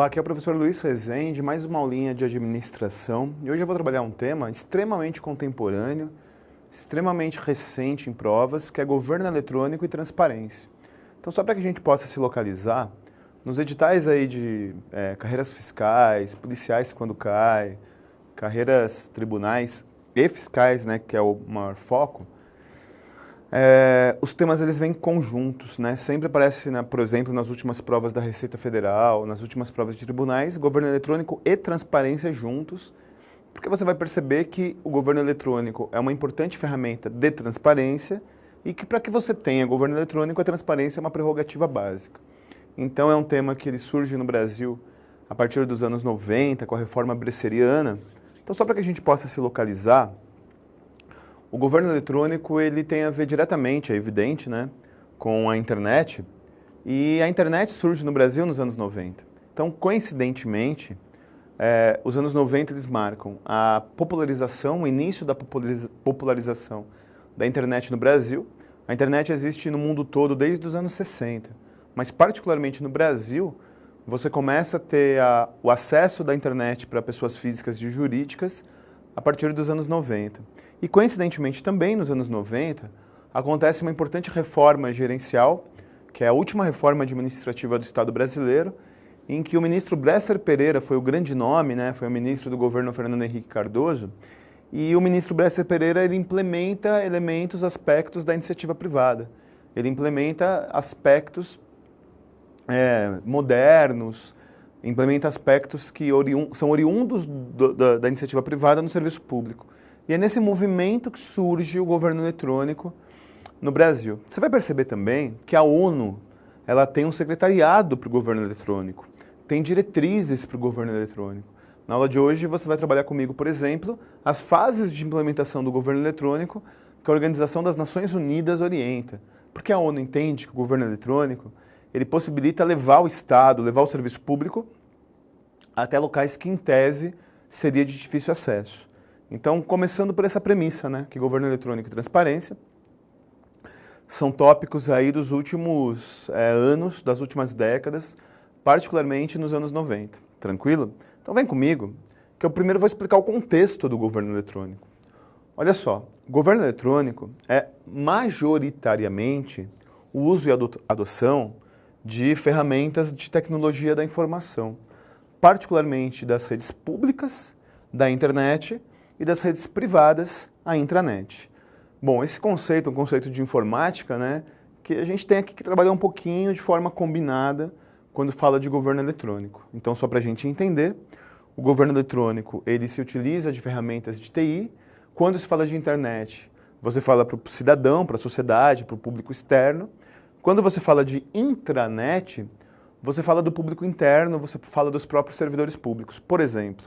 Olá, aqui é o professor Luiz Rezende, mais uma aulinha de administração. E hoje eu vou trabalhar um tema extremamente contemporâneo, extremamente recente em provas, que é governo eletrônico e transparência. Então, só para que a gente possa se localizar, nos editais aí de carreiras fiscais, policiais quando cai, carreiras tribunais e fiscais, né, que é o maior foco, os temas eles vêm conjuntos, né? Sempre aparece, né, por exemplo, nas últimas provas da Receita Federal, nas últimas provas de tribunais, governo eletrônico e transparência juntos, porque você vai perceber que o governo eletrônico é uma importante ferramenta de transparência e que para que você tenha governo eletrônico, a transparência é uma prerrogativa básica. Então é um tema que ele surge no Brasil a partir dos anos 90, com a reforma bresseriana. Então só para que a gente possa se localizar, o governo eletrônico ele tem a ver diretamente, é evidente, né, com a internet, e a internet surge no Brasil nos anos 90. Então, coincidentemente, os anos 90 eles marcam a popularização, o início da popularização da internet no Brasil. A internet existe no mundo todo desde os anos 60, mas particularmente no Brasil, você começa a ter o acesso da internet para pessoas físicas e jurídicas a partir dos anos 90. E coincidentemente também nos anos 90 acontece uma importante reforma gerencial, que é a última reforma administrativa do Estado brasileiro, em que o ministro Bresser Pereira foi o grande nome, né, foi o ministro do governo Fernando Henrique Cardoso, e o ministro Bresser Pereira ele implementa elementos, aspectos da iniciativa privada. Ele implementa aspectos modernos, implementa aspectos que são oriundos da iniciativa privada no serviço público. E é nesse movimento que surge o governo eletrônico no Brasil. Você vai perceber também que a ONU ela tem um secretariado para o governo eletrônico, tem diretrizes para o governo eletrônico. Na aula de hoje você vai trabalhar comigo, por exemplo, as fases de implementação do governo eletrônico que a Organização das Nações Unidas orienta. Porque a ONU entende que o governo eletrônico ele possibilita levar o Estado, levar o serviço público até locais que, em tese, seria de difícil acesso. Então, começando por essa premissa, né, que governo eletrônico e transparência são tópicos aí dos últimos anos, das últimas décadas, particularmente nos anos 90. Tranquilo? Então vem comigo, que eu primeiro vou explicar o contexto do governo eletrônico. Olha só, o governo eletrônico é majoritariamente o uso e adoção de ferramentas de tecnologia da informação, particularmente das redes públicas, da internet e das redes privadas, a intranet. Bom, esse conceito é um conceito de informática, né, que a gente tem aqui que trabalhar um pouquinho de forma combinada quando fala de governo eletrônico. Então, só para a gente entender, o governo eletrônico ele se utiliza de ferramentas de TI. Quando se fala de internet, você fala para o cidadão, para a sociedade, para o público externo. Quando você fala de intranet, você fala do público interno, você fala dos próprios servidores públicos. Por exemplo,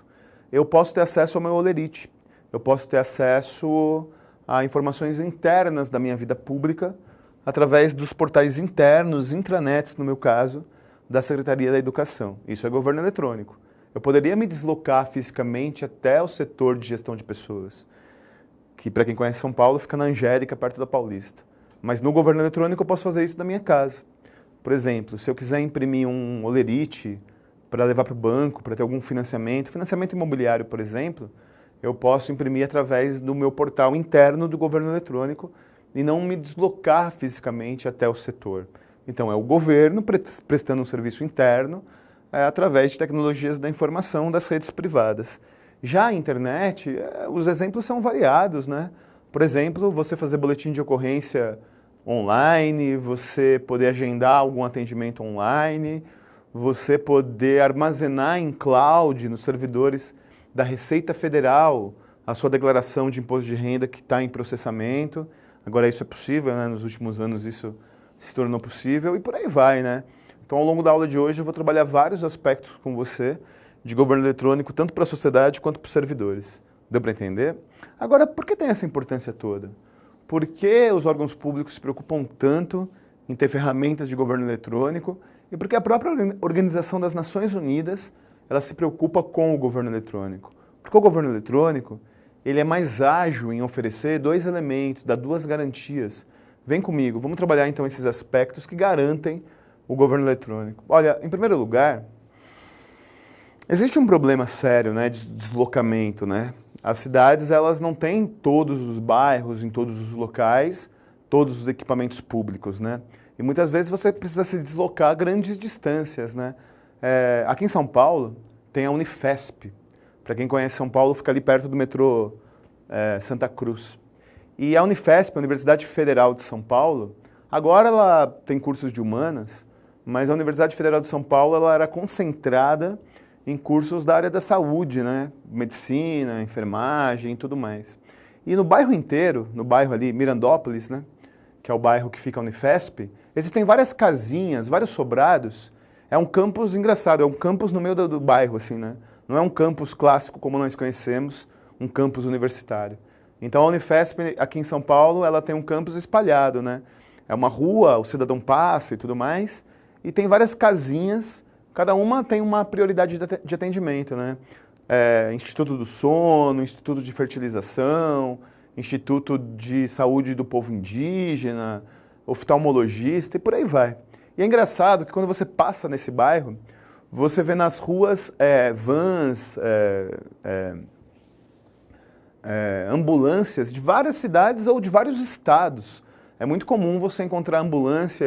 eu posso ter acesso ao meu Olerite, eu posso ter acesso a informações internas da minha vida pública através dos portais internos, intranets, no meu caso, da Secretaria da Educação. Isso é governo eletrônico. Eu poderia me deslocar fisicamente até o setor de gestão de pessoas, que para quem conhece São Paulo fica na Angélica, perto da Paulista. Mas no governo eletrônico eu posso fazer isso da minha casa. Por exemplo, se eu quiser imprimir um Olerite para levar para o banco, para ter algum financiamento imobiliário, por exemplo, eu posso imprimir através do meu portal interno do governo eletrônico e não me deslocar fisicamente até o setor. Então, é o governo prestando um serviço interno através de tecnologias da informação das redes privadas. Já a internet, os exemplos são variados, né? Por exemplo, você fazer boletim de ocorrência online, você poder agendar algum atendimento online, você poder armazenar em cloud, nos servidores da Receita Federal, a sua declaração de imposto de renda que está em processamento. Agora isso é possível, né? Nos últimos anos isso se tornou possível e por aí vai, né? Então ao longo da aula de hoje eu vou trabalhar vários aspectos com você de governo eletrônico, tanto para a sociedade quanto para os servidores. Deu para entender? Agora, por que tem essa importância toda? Por que os órgãos públicos se preocupam tanto em ter ferramentas de governo eletrônico e por que a própria Organização das Nações Unidas ela se preocupa com o governo eletrônico? Porque o governo eletrônico ele é mais ágil em oferecer dois elementos, dá duas garantias. Vem comigo, vamos trabalhar então esses aspectos que garantem o governo eletrônico. Olha, em primeiro lugar, Existe um problema sério, né, de deslocamento, né? As cidades, elas não têm todos os bairros, em todos os locais, todos os equipamentos públicos, né? E muitas vezes você precisa se deslocar grandes distâncias, né? Aqui em São Paulo tem a Unifesp. Para quem conhece São Paulo, fica ali perto do metrô Santa Cruz. E a Unifesp, a Universidade Federal de São Paulo, agora ela tem cursos de humanas, mas a Universidade Federal de São Paulo ela era concentrada em cursos da área da saúde, né? Medicina, enfermagem e tudo mais. E no bairro inteiro, no bairro ali, Mirandópolis, né? Que é o bairro que fica a Unifesp, existem várias casinhas, vários sobrados. É um campus engraçado, é um campus no meio do bairro, assim, né? Não é um campus clássico como nós conhecemos, um campus universitário. Então a Unifesp aqui em São Paulo, ela tem um campus espalhado, né? É uma rua, o cidadão passa e tudo mais, e tem várias casinhas. Cada uma tem uma prioridade de atendimento, né? Instituto do Sono, Instituto de Fertilização, Instituto de Saúde do Povo Indígena, oftalmologista e por aí vai. E é engraçado que quando você passa nesse bairro, você vê nas ruas vans, ambulâncias de várias cidades ou de vários estados. É muito comum você encontrar ambulância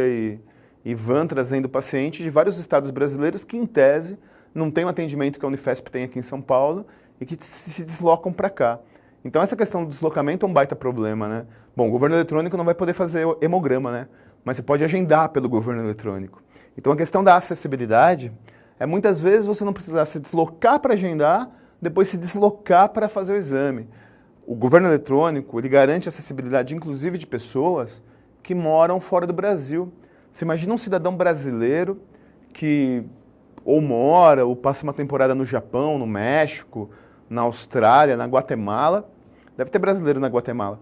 e van trazendo pacientes de vários estados brasileiros que, em tese, não tem o atendimento que a Unifesp tem aqui em São Paulo e que se deslocam para cá. Então essa questão do deslocamento é um baita problema, né? Bom, o governo eletrônico não vai poder fazer hemograma, né? Mas você pode agendar pelo governo eletrônico. Então a questão da acessibilidade é muitas vezes você não precisar se deslocar para agendar, depois se deslocar para fazer o exame. O governo eletrônico, ele garante acessibilidade inclusive de pessoas que moram fora do Brasil. Você imagina um cidadão brasileiro que ou mora ou passa uma temporada no Japão, no México, na Austrália, na Guatemala. Deve ter brasileiro na Guatemala.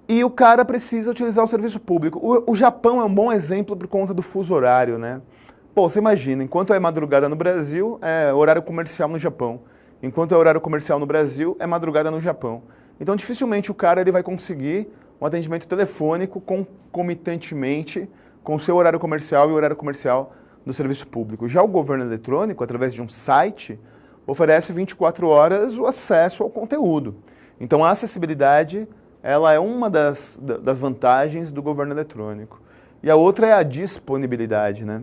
E o cara precisa utilizar o serviço público. O Japão é um bom exemplo por conta do fuso horário, né? Pô, você imagina, enquanto é madrugada no Brasil, é horário comercial no Japão. Enquanto é horário comercial no Brasil, é madrugada no Japão. Então, dificilmente o cara ele vai conseguir um atendimento telefônico concomitantemente com o seu horário comercial e o horário comercial do serviço público. Já o governo eletrônico, através de um site, oferece 24 horas o acesso ao conteúdo. Então, a acessibilidade ela é uma das vantagens do governo eletrônico. E a outra é a disponibilidade, né?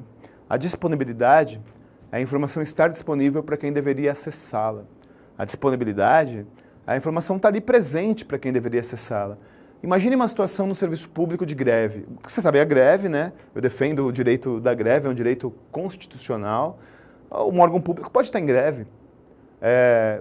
A disponibilidade é a informação estar disponível para quem deveria acessá-la. A disponibilidade é a informação estar ali presente para quem deveria acessá-la. Imagine uma situação no serviço público de greve. Você sabe, a greve, né? Eu defendo o direito da greve, é um direito constitucional. Um órgão público pode estar em greve.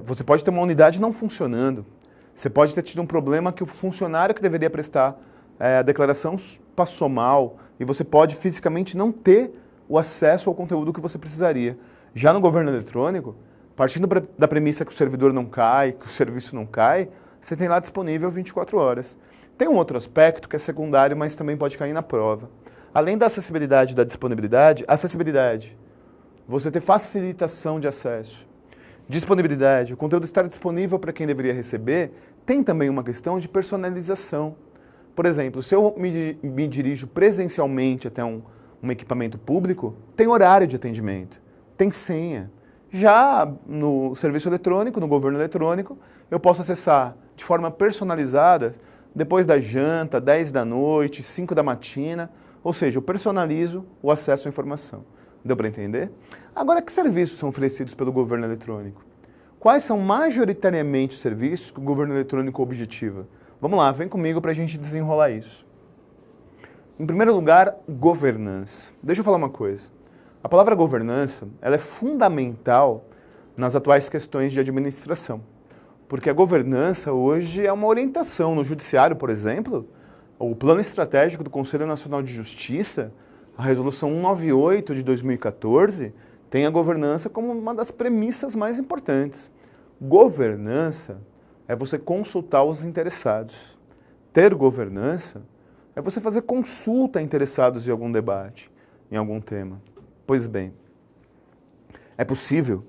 Você pode ter uma unidade não funcionando. Você pode ter tido um problema que o funcionário que deveria prestar a declaração passou mal e você pode fisicamente não ter o acesso ao conteúdo que você precisaria. Já no governo eletrônico, partindo da premissa que o servidor não cai, que o serviço não cai, você tem lá disponível 24 horas. Tem um outro aspecto que é secundário, mas também pode cair na prova. Além da acessibilidade e da disponibilidade, acessibilidade. Você ter facilitação de acesso. Disponibilidade, o conteúdo estar disponível para quem deveria receber, tem também uma questão de personalização. Por exemplo, se eu me dirijo presencialmente até um equipamento público, tem horário de atendimento, tem senha. Já no serviço eletrônico, no governo eletrônico, eu posso acessar de forma personalizada depois da janta, 10 da noite, 5 da matina, ou seja, eu personalizo o acesso à informação. Deu para entender? Agora, que serviços são oferecidos pelo governo eletrônico? Quais são majoritariamente os serviços que o governo eletrônico objetiva? Vamos lá, vem comigo para a gente desenrolar isso. Em primeiro lugar, governança. Deixa eu falar uma coisa. A palavra governança ela é fundamental nas atuais questões de administração. Porque a governança hoje é uma orientação no judiciário, por exemplo, o plano estratégico do Conselho Nacional de Justiça, a resolução 198 de 2014, tem a governança como uma das premissas mais importantes. Governança é você consultar os interessados. Ter governança é você fazer consulta a interessados em algum debate, em algum tema. Pois bem, é possível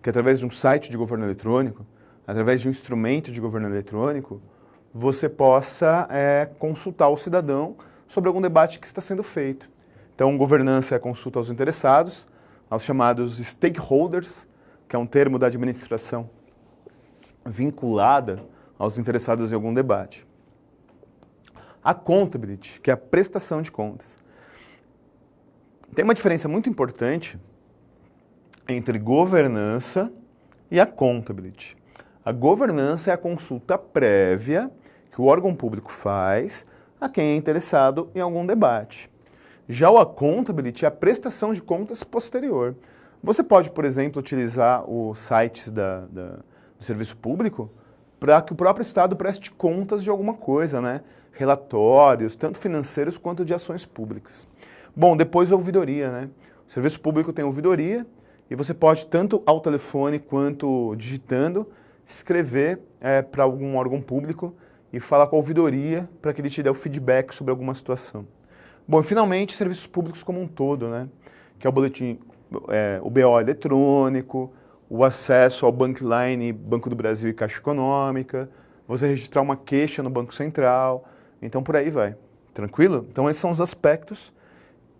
que através de um site de governo eletrônico, através de um instrumento de governo eletrônico, você possa consultar o cidadão sobre algum debate que está sendo feito. Então, governança é a consulta aos interessados, aos chamados stakeholders, que é um termo da administração vinculada aos interessados em algum debate. Accountability, que é a prestação de contas. Tem uma diferença muito importante entre governança e accountability. A governança é a consulta prévia que o órgão público faz a quem é interessado em algum debate. Já o accountability é a prestação de contas posterior. Você pode, por exemplo, utilizar os sites do serviço público para que o próprio Estado preste contas de alguma coisa, né? Relatórios, tanto financeiros quanto de ações públicas. Bom, depois a ouvidoria, né? O serviço público tem ouvidoria e você pode, tanto ao telefone quanto digitando, escrever para algum órgão público e falar com a ouvidoria para que ele te dê o feedback sobre alguma situação. Bom, e finalmente, serviços públicos como um todo, né? Que é o boletim, o BO eletrônico, o acesso ao Bankline, Banco do Brasil e Caixa Econômica, você registrar uma queixa no Banco Central, então por aí vai. Tranquilo? Então esses são os aspectos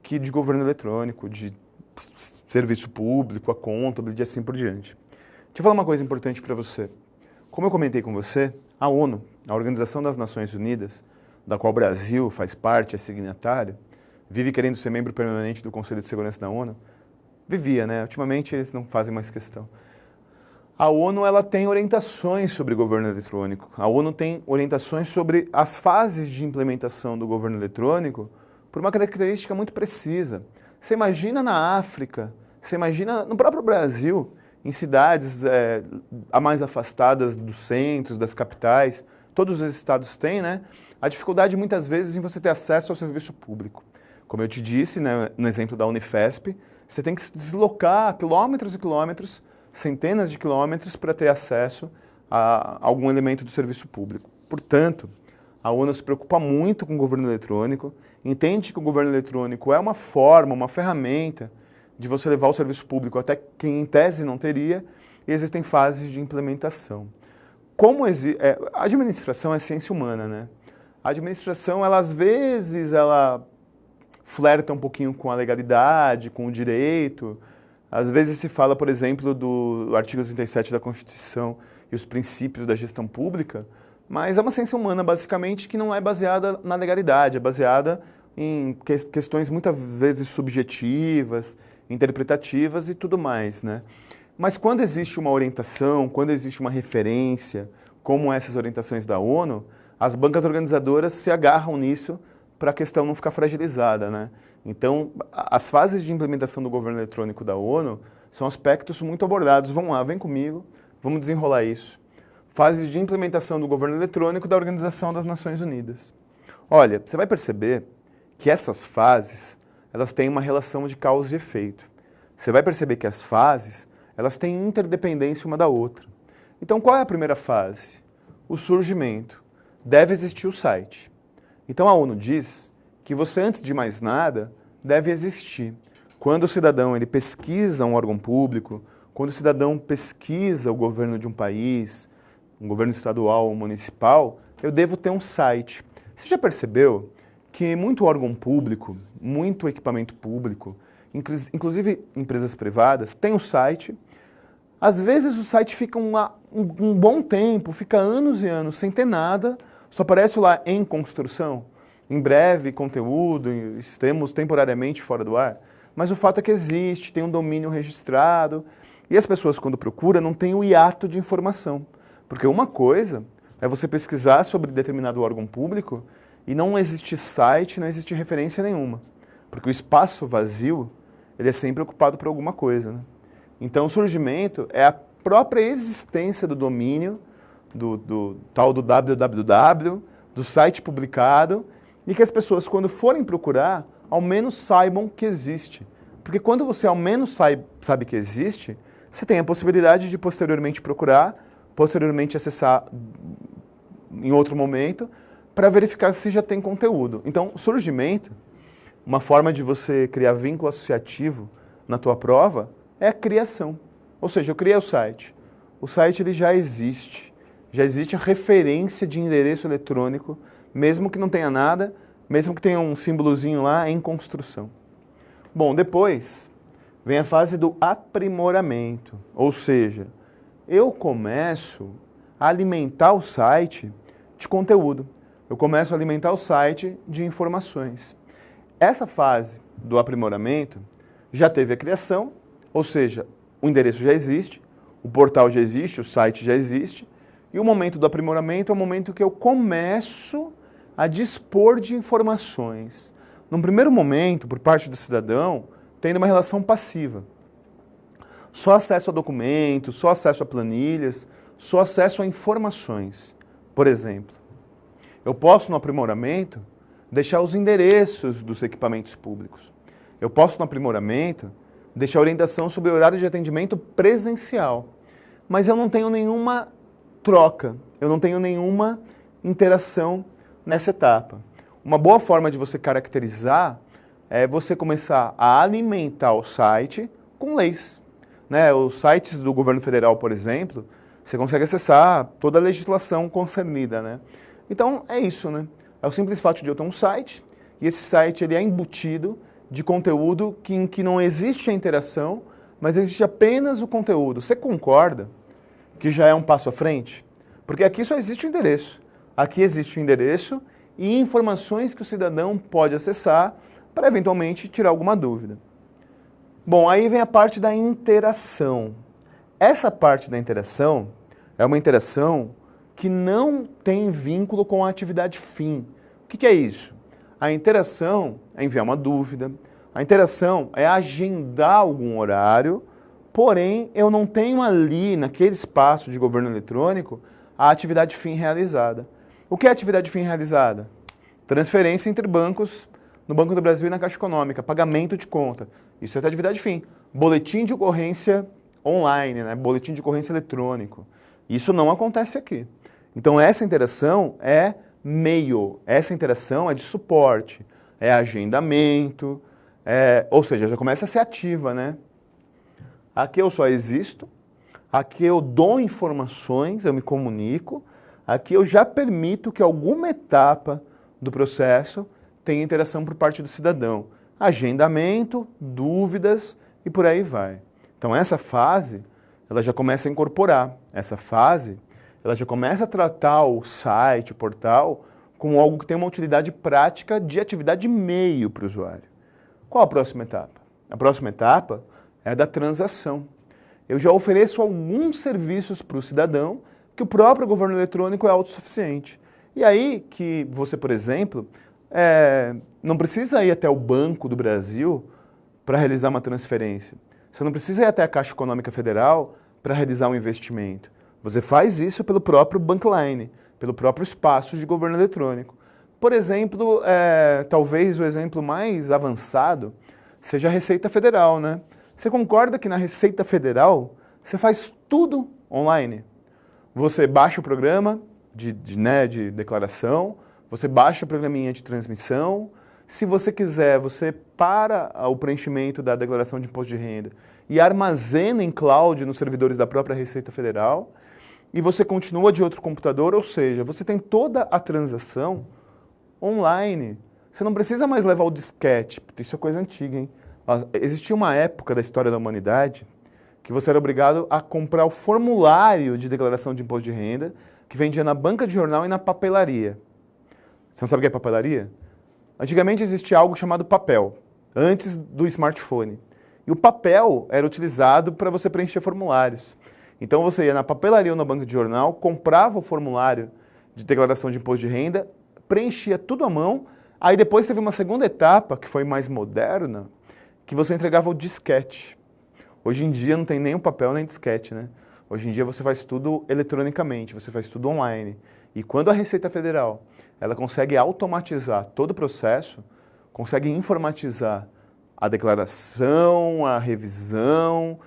de governo eletrônico, de serviço público, a accountability e assim por diante. Deixa eu falar uma coisa importante para você. Como eu comentei com você, a ONU, a Organização das Nações Unidas, da qual o Brasil faz parte, é signatário, vive querendo ser membro permanente do Conselho de Segurança da ONU, vivia, né? Ultimamente eles não fazem mais questão. A ONU ela tem orientações sobre governo eletrônico. A ONU tem orientações sobre as fases de implementação do governo eletrônico por uma característica muito precisa. Você imagina na África, você imagina no próprio Brasil, em cidades a mais afastadas dos centros, das capitais, todos os estados têm, né? A dificuldade muitas vezes em você ter acesso ao serviço público. Como eu te disse, né, no exemplo da Unifesp, você tem que se deslocar quilômetros e quilômetros, centenas de quilômetros para ter acesso a algum elemento do serviço público. Portanto, a ONU se preocupa muito com o governo eletrônico, entende que o governo eletrônico é uma forma, uma ferramenta de você levar o serviço público até quem em tese não teria, e existem fases de implementação. A administração é ciência humana, né? A administração, às vezes, ela flerta um pouquinho com a legalidade, com o direito. Às vezes se fala, por exemplo, do artigo 37 da Constituição e os princípios da gestão pública, mas é uma ciência humana, basicamente, que não é baseada na legalidade, é baseada em questões muitas vezes subjetivas, interpretativas e tudo mais, né? Mas quando existe uma orientação, quando existe uma referência, como essas orientações da ONU, as bancas organizadoras se agarram nisso para a questão não ficar fragilizada, né? Então, as fases de implementação do governo eletrônico da ONU são aspectos muito abordados. Vamos lá, vem comigo, vamos desenrolar isso. Fases de implementação do governo eletrônico da Organização das Nações Unidas. Olha, você vai perceber que essas fases, elas têm uma relação de causa e efeito. Você vai perceber que as fases, elas têm interdependência uma da outra. Então, qual é a primeira fase? O surgimento. Deve existir o site. Então, a ONU diz que você, antes de mais nada, deve existir. Quando o cidadão ele pesquisa um órgão público, quando o cidadão pesquisa o governo de um país, um governo estadual ou municipal, eu devo ter um site. Você já percebeu que muito órgão público, muito equipamento público, inclusive empresas privadas, tem um site. Às vezes o site fica um bom tempo, fica anos e anos sem ter nada, só aparece lá em construção. Em breve, conteúdo, estamos temporariamente fora do ar, mas o fato é que existe, tem um domínio registrado, e as pessoas, quando procuram, não têm o hiato de informação. Porque uma coisa é você pesquisar sobre determinado órgão público e não existe site, não existe referência nenhuma. Porque o espaço vazio, ele é sempre ocupado por alguma coisa, né? Então, o surgimento é a própria existência do domínio, do tal do www, do site publicado, e que as pessoas, quando forem procurar, ao menos saibam que existe. Porque quando você ao menos sabe que existe, você tem a possibilidade de posteriormente procurar, posteriormente acessar em outro momento, para verificar se já tem conteúdo. Então, surgimento, uma forma de você criar vínculo associativo na tua prova, é a criação. Ou seja, eu criei o site. O site ele já existe a referência de endereço eletrônico, mesmo que não tenha nada, mesmo que tenha um símbolozinho lá em construção. Bom, depois vem a fase do aprimoramento, ou seja, eu começo a alimentar o site de conteúdo, eu começo a alimentar o site de informações. Essa fase do aprimoramento já teve a criação, ou seja, o endereço já existe, o portal já existe, o site já existe, e o momento do aprimoramento é o momento que eu começo a dispor de informações. Num primeiro momento, por parte do cidadão, tendo uma relação passiva. Só acesso a documentos, só acesso a planilhas, só acesso a informações. Por exemplo, eu posso, no aprimoramento, deixar os endereços dos equipamentos públicos. Eu posso, no aprimoramento, deixar orientação sobre o horário de atendimento presencial. Mas eu não tenho nenhuma troca, eu não tenho nenhuma interação nessa etapa. Uma boa forma de você caracterizar é você começar a alimentar o site com leis. Né? Os sites do governo federal, por exemplo, você consegue acessar toda a legislação concernida. Né? Então é isso, né? É o simples fato de eu ter um site, e esse site ele é embutido de conteúdo em que não existe a interação, mas existe apenas o conteúdo. Você concorda que já é um passo à frente? Porque aqui só existe o endereço. Aqui existe o endereço e informações que o cidadão pode acessar para eventualmente tirar alguma dúvida. Bom, aí vem a parte da interação. Essa parte da interação é uma interação que não tem vínculo com a atividade fim. O que é isso? A interação é enviar uma dúvida, a interação é agendar algum horário, porém eu não tenho ali, naquele espaço de governo eletrônico, a atividade fim realizada. O que é atividade fim realizada? Transferência entre bancos, no Banco do Brasil e na Caixa Econômica, pagamento de conta. Isso é atividade fim. Boletim de ocorrência online, né? Boletim de ocorrência eletrônico. Isso não acontece aqui. Então essa interação é meio, essa interação é de suporte, é agendamento, ou seja, já começa a ser ativa, né? Aqui eu só existo, aqui eu dou informações, eu me comunico, aqui eu já permito que alguma etapa do processo tenha interação por parte do cidadão. Agendamento, dúvidas e por aí vai. Então essa fase, ela já começa a incorporar, essa fase ela já começa a tratar o site, o portal, como algo que tem uma utilidade prática de atividade meio para o usuário. Qual a próxima etapa? A próxima etapa é a da transação. Eu já ofereço alguns serviços para o cidadão que o próprio governo eletrônico é autossuficiente. E aí que você, por exemplo, não precisa ir até o Banco do Brasil para realizar uma transferência. Você não precisa ir até a Caixa Econômica Federal para realizar um investimento. Você faz isso pelo próprio Bankline, pelo próprio espaço de governo eletrônico. Por exemplo, talvez o exemplo mais avançado seja a Receita Federal, né? Você concorda que na Receita Federal você faz tudo online? Você baixa o programa de declaração, você baixa o programinha de transmissão. Se você quiser, você para o preenchimento da declaração de imposto de renda e armazena em cloud nos servidores da própria Receita Federal. E você continua de outro computador, ou seja, você tem toda a transação online. Você não precisa mais levar o disquete, porque isso é coisa antiga, hein? Existia uma época da história da humanidade que você era obrigado a comprar o formulário de declaração de imposto de renda que vendia na banca de jornal e na papelaria. Você não sabe o que é papelaria? Antigamente existia algo chamado papel, antes do smartphone. E o papel era utilizado para você preencher formulários. Então você ia na papelaria ou na banca de jornal, comprava o formulário de declaração de imposto de renda, preenchia tudo à mão, aí depois teve uma segunda etapa, que foi mais moderna, que você entregava o disquete. Hoje em dia não tem nem o papel nem disquete, né? Hoje em dia você faz tudo eletronicamente, você faz tudo online. E quando a Receita Federal ela consegue automatizar todo o processo, consegue informatizar a declaração, a revisão,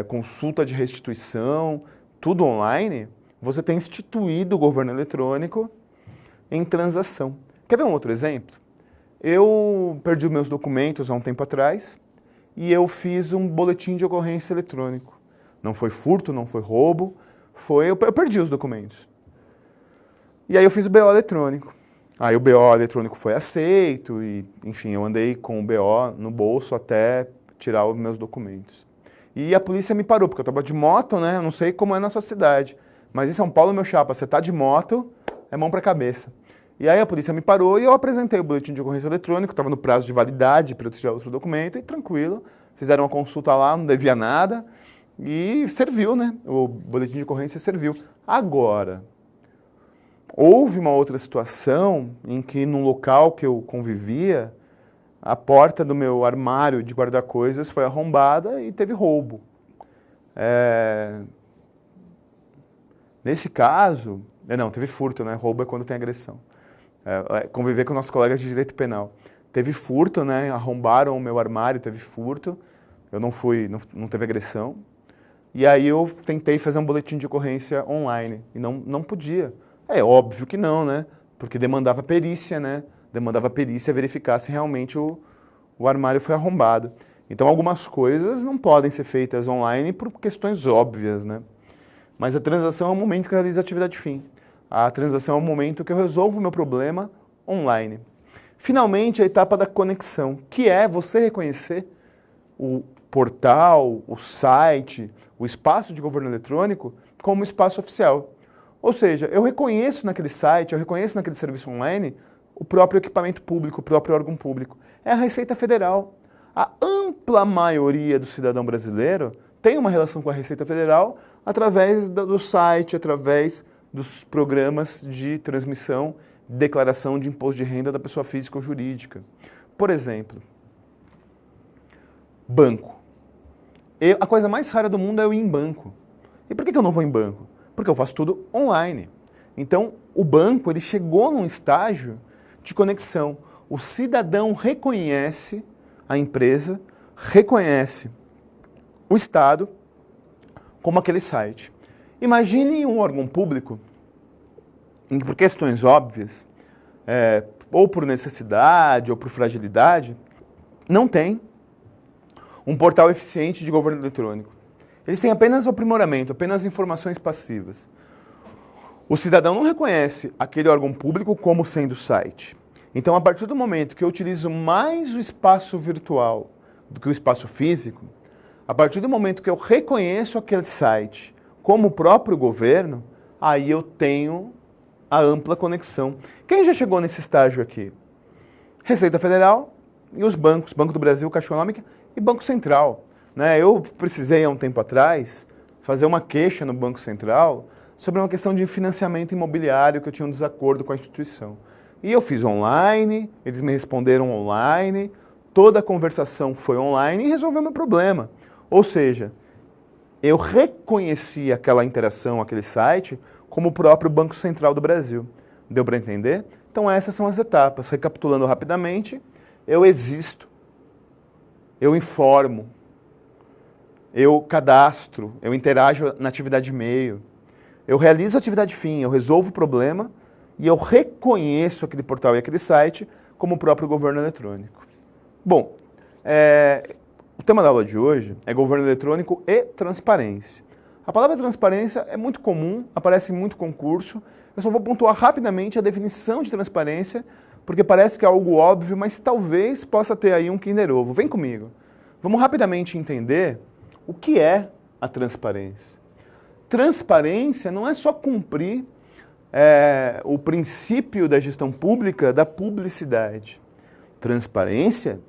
consulta de restituição, tudo online, você tem instituído o governo eletrônico em transação. Quer ver um outro exemplo? Eu perdi os meus documentos há um tempo atrás e eu fiz um boletim de ocorrência eletrônico. Não foi furto, não foi roubo, eu perdi os documentos. E aí eu fiz o BO eletrônico. Aí o BO eletrônico foi aceito e, enfim, eu andei com o BO no bolso até tirar os meus documentos. E a polícia me parou, porque eu estava de moto, né? Eu não sei como é na sua cidade, mas em São Paulo, meu chapa, você tá de moto, é mão para a cabeça. E aí a polícia me parou e eu apresentei o boletim de ocorrência eletrônico, estava no prazo de validade para eu tirar outro documento, e tranquilo, fizeram uma consulta lá, não devia nada, e serviu, né? O boletim de ocorrência serviu. Agora, houve uma outra situação em que, num local que eu convivia, a porta do meu armário de guardar coisas foi arrombada e teve roubo. Nesse caso, não, teve furto, né? Roubo é quando tem agressão. Conviver com nossos colegas de direito penal. Teve furto, né? Arrombaram o meu armário, teve furto. Eu não teve agressão. E aí eu tentei fazer um boletim de ocorrência online e não podia. É óbvio que não, né? Porque demandava perícia, né? Demandava perícia verificar se realmente o armário foi arrombado. Então algumas coisas não podem ser feitas online por questões óbvias, né? Mas a transação é o momento que eu realizo a atividade fim. A transação é o momento que eu resolvo o meu problema online. Finalmente, a etapa da conexão, que é você reconhecer o portal, o site, o espaço de governo eletrônico como espaço oficial. Ou seja, eu reconheço naquele site, eu reconheço naquele serviço online o próprio equipamento público, o próprio órgão público. É a Receita Federal. A ampla maioria do cidadão brasileiro tem uma relação com a Receita Federal através do site, através dos programas de transmissão, declaração de imposto de renda da pessoa física ou jurídica. Por exemplo, banco. A coisa mais rara do mundo é eu ir em banco. E por que eu não vou em banco? Porque eu faço tudo online. Então, o banco ele chegou num estágio de conexão. O cidadão reconhece a empresa, reconhece o Estado como aquele site. Imagine um órgão público em que, por questões óbvias, ou por necessidade ou por fragilidade, não tem um portal eficiente de governo eletrônico. Eles têm apenas o aprimoramento, apenas informações passivas. O cidadão não reconhece aquele órgão público como sendo site. Então, a partir do momento que eu utilizo mais o espaço virtual do que o espaço físico, a partir do momento que eu reconheço aquele site como o próprio governo, aí eu tenho a ampla conexão. Quem já chegou nesse estágio aqui? Receita Federal e os bancos, Banco do Brasil, Caixa Econômica e Banco Central. Eu precisei, há um tempo atrás, fazer uma queixa no Banco Central sobre uma questão de financiamento imobiliário que eu tinha um desacordo com a instituição. E eu fiz online, eles me responderam online, toda a conversação foi online e resolveu meu problema. Ou seja, eu reconheci aquela interação, aquele site, como o próprio Banco Central do Brasil. Deu para entender? Então essas são as etapas. Recapitulando rapidamente, eu existo, eu informo, eu cadastro, eu interajo na atividade e-mail, eu realizo a atividade fim, eu resolvo o problema e eu reconheço aquele portal e aquele site como o próprio governo eletrônico. Bom, o tema da aula de hoje é governo eletrônico e transparência. A palavra transparência é muito comum, aparece em muito concurso. Eu só vou pontuar rapidamente a definição de transparência, porque parece que é algo óbvio, mas talvez possa ter aí um Kinder Ovo. Vem comigo. Vamos rapidamente entender o que é a transparência. Transparência não é só cumprir o princípio da gestão pública da publicidade. Transparência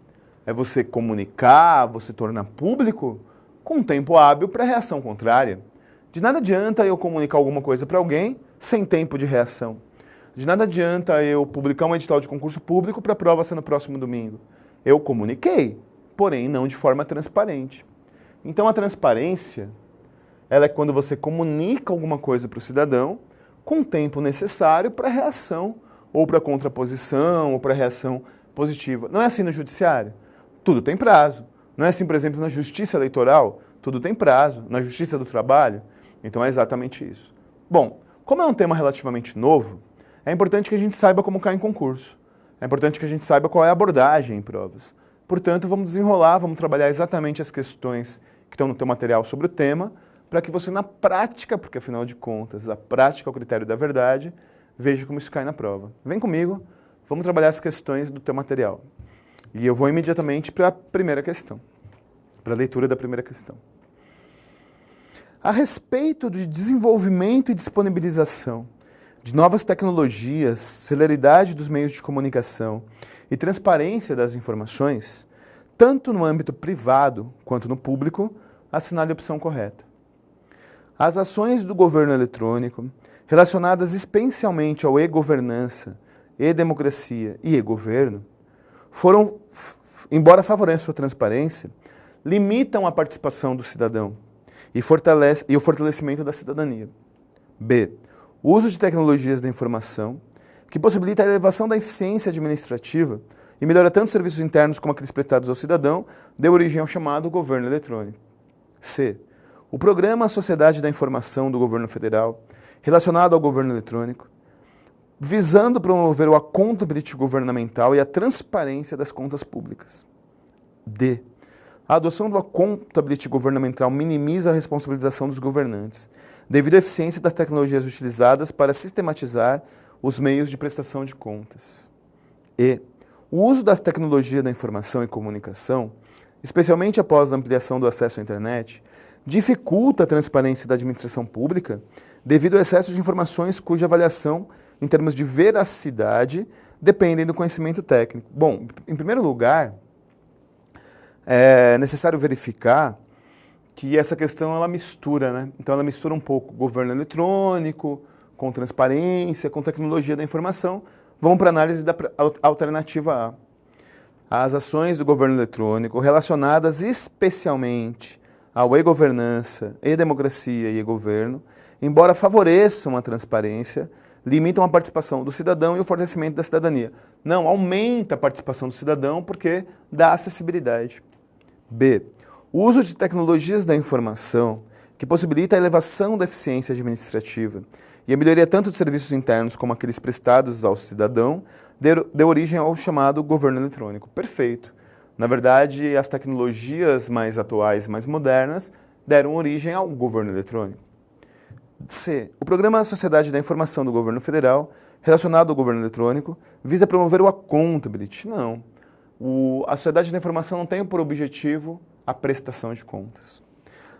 é você comunicar, você tornar público com tempo hábil para reação contrária. De nada adianta eu comunicar alguma coisa para alguém sem tempo de reação. De nada adianta eu publicar um edital de concurso público para a prova ser no próximo domingo. Eu comuniquei, porém não de forma transparente. Então a transparência, ela é quando você comunica alguma coisa para o cidadão com o tempo necessário para a reação, ou para a contraposição, ou para a reação positiva. Não é assim no judiciário? Tudo tem prazo. Não é assim, por exemplo, na justiça eleitoral? Tudo tem prazo. Na justiça do trabalho? Então é exatamente isso. Bom, como é um tema relativamente novo, é importante que a gente saiba como cair em concurso. É importante que a gente saiba qual é a abordagem em provas. Portanto, vamos desenrolar, vamos trabalhar exatamente as questões que estão no teu material sobre o tema, para que você na prática, porque afinal de contas, a prática é o critério da verdade, veja como isso cai na prova. Vem comigo, vamos trabalhar as questões do teu material. E eu vou imediatamente para a primeira questão. para a leitura da primeira questão. A respeito de desenvolvimento e disponibilização de novas tecnologias, celeridade dos meios de comunicação e transparência das informações, tanto no âmbito privado quanto no público, assinale a opção correta. As ações do governo eletrônico, relacionadas especialmente ao e-governança, e-democracia e e-governo, foram, embora favoreçam a transparência, limitam a participação do cidadão e o fortalecimento da cidadania. B. O uso de tecnologias da informação, que possibilita a elevação da eficiência administrativa e melhora tanto os serviços internos como aqueles prestados ao cidadão, deu origem ao chamado governo eletrônico. C. O programa Sociedade da Informação do Governo Federal, relacionado ao governo eletrônico, visando promover o accountability governamental e a transparência das contas públicas. D. A adoção do accountability governamental minimiza a responsabilização dos governantes, devido à eficiência das tecnologias utilizadas para sistematizar os meios de prestação de contas. E. O uso das tecnologias da informação e comunicação, especialmente após a ampliação do acesso à internet, dificulta a transparência da administração pública devido ao excesso de informações cuja avaliação, em termos de veracidade, dependem do conhecimento técnico. Bom, em primeiro lugar, é necessário verificar que essa questão ela mistura, né? Então ela mistura um pouco governo eletrônico, com transparência, com tecnologia da informação. Vamos para a análise da alternativa A. As ações do governo eletrônico relacionadas especialmente ao e-governança, e-democracia e e-governo, embora favoreçam a transparência, limitam a participação do cidadão e o fortalecimento da cidadania. Não, aumenta a participação do cidadão porque dá acessibilidade. B. O uso de tecnologias da informação que possibilita a elevação da eficiência administrativa e a melhoria tanto dos serviços internos como aqueles prestados ao cidadão, deu origem ao chamado governo eletrônico. Perfeito. Na verdade, as tecnologias mais atuais, mais modernas, deram origem ao governo eletrônico. C. O programa Sociedade da Informação do Governo Federal, relacionado ao governo eletrônico, visa promover o accountability. Não. A Sociedade da Informação não tem por objetivo a prestação de contas.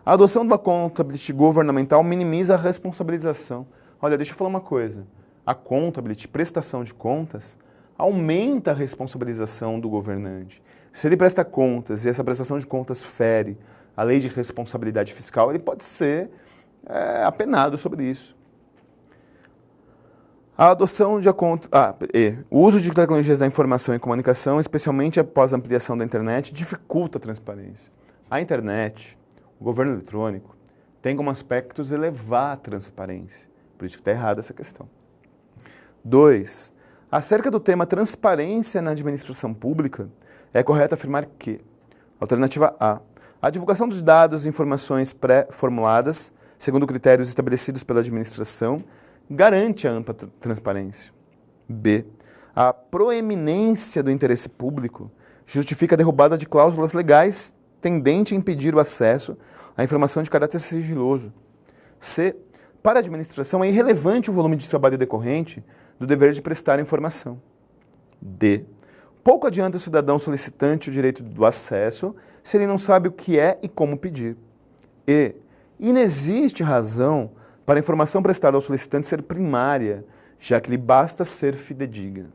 A adoção do accountability governamental minimiza a responsabilização. Olha, deixa eu falar uma coisa. A accountability, prestação de contas, aumenta a responsabilização do governante. Se ele presta contas e essa prestação de contas fere a lei de responsabilidade fiscal, ele pode ser apenado sobre isso. A adoção de o uso de tecnologias da informação e comunicação, especialmente após a ampliação da internet, dificulta a transparência. A internet, o governo eletrônico, tem como aspectos elevar a transparência. Por isso que está errada essa questão. 2. Acerca do tema transparência na administração pública, é correto afirmar que, alternativa A divulgação dos dados e informações pré-formuladas, segundo critérios estabelecidos pela administração, garante a ampla transparência. B. A proeminência do interesse público justifica a derrubada de cláusulas legais tendente a impedir o acesso à informação de caráter sigiloso. C. Para a administração é irrelevante o volume de trabalho decorrente do dever de prestar informação. D. Pouco adianta o cidadão solicitante o direito do acesso se ele não sabe o que é e como pedir. E. Inexiste razão para a informação prestada ao solicitante ser primária, já que lhe basta ser fidedigna.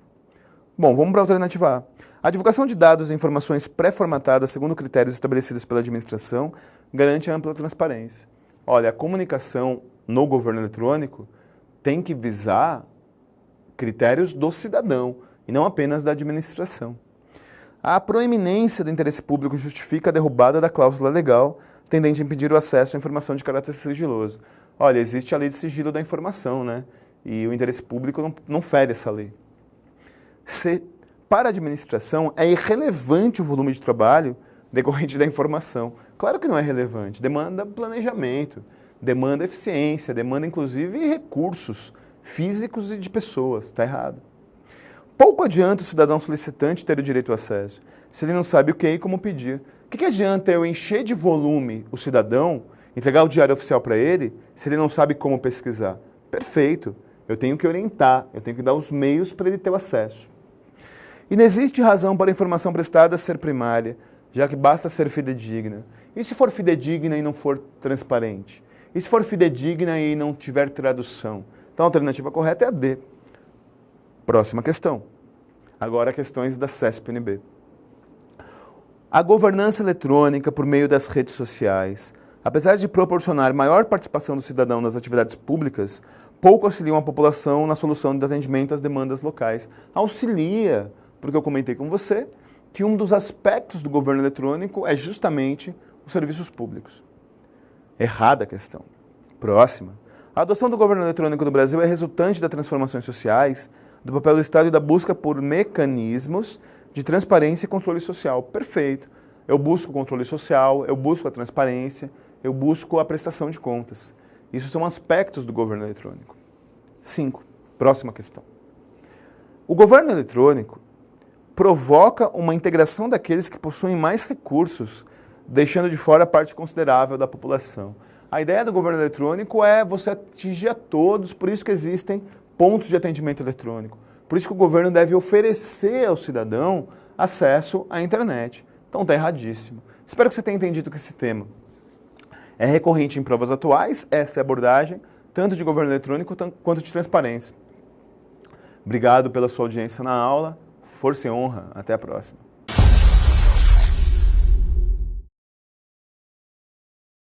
Bom, vamos para a alternativa A. A divulgação de dados e informações pré-formatadas segundo critérios estabelecidos pela administração garante a ampla transparência. Olha, a comunicação no governo eletrônico tem que visar critérios do cidadão e não apenas da administração. A proeminência do interesse público justifica a derrubada da cláusula legal tendente a impedir o acesso à informação de caráter sigiloso. Olha, existe a lei de sigilo da informação, né? E o interesse público não fere essa lei. C. Para a administração, é irrelevante o volume de trabalho decorrente da informação. Claro que não é relevante. Demanda planejamento, demanda eficiência, demanda inclusive recursos físicos e de pessoas. Está errado. Pouco adianta o cidadão solicitante ter o direito ao acesso, se ele não sabe o que e como pedir. O que adianta eu encher de volume o cidadão, entregar o diário oficial para ele, se ele não sabe como pesquisar? Perfeito. Eu tenho que orientar, eu tenho que dar os meios para ele ter o acesso. E não existe razão para a informação prestada ser primária, já que basta ser fidedigna. E se for fidedigna e não for transparente? E se for fidedigna e não tiver tradução? Então a alternativa correta é a D. Próxima questão. Agora questões da CESP-NB. A governança eletrônica por meio das redes sociais, apesar de proporcionar maior participação do cidadão nas atividades públicas, pouco auxilia a população na solução de atendimento às demandas locais. Auxilia, porque eu comentei com você, que um dos aspectos do governo eletrônico é justamente os serviços públicos. Errada a questão. Próxima. A adoção do governo eletrônico no Brasil é resultante das transformações sociais, do papel do Estado e da busca por mecanismos de transparência e controle social. Perfeito. Eu busco o controle social, eu busco a transparência, eu busco a prestação de contas. Isso são aspectos do governo eletrônico. 5. Próxima questão. O governo eletrônico provoca uma integração daqueles que possuem mais recursos, deixando de fora a parte considerável da população. A ideia do governo eletrônico é você atingir a todos, por isso que existem pontos de atendimento eletrônico. Por isso que o governo deve oferecer ao cidadão acesso à internet. Então está erradíssimo. Espero que você tenha entendido que esse tema é recorrente em provas atuais, essa é a abordagem, tanto de governo eletrônico quanto de transparência. Obrigado pela sua audiência na aula, força e honra, até a próxima.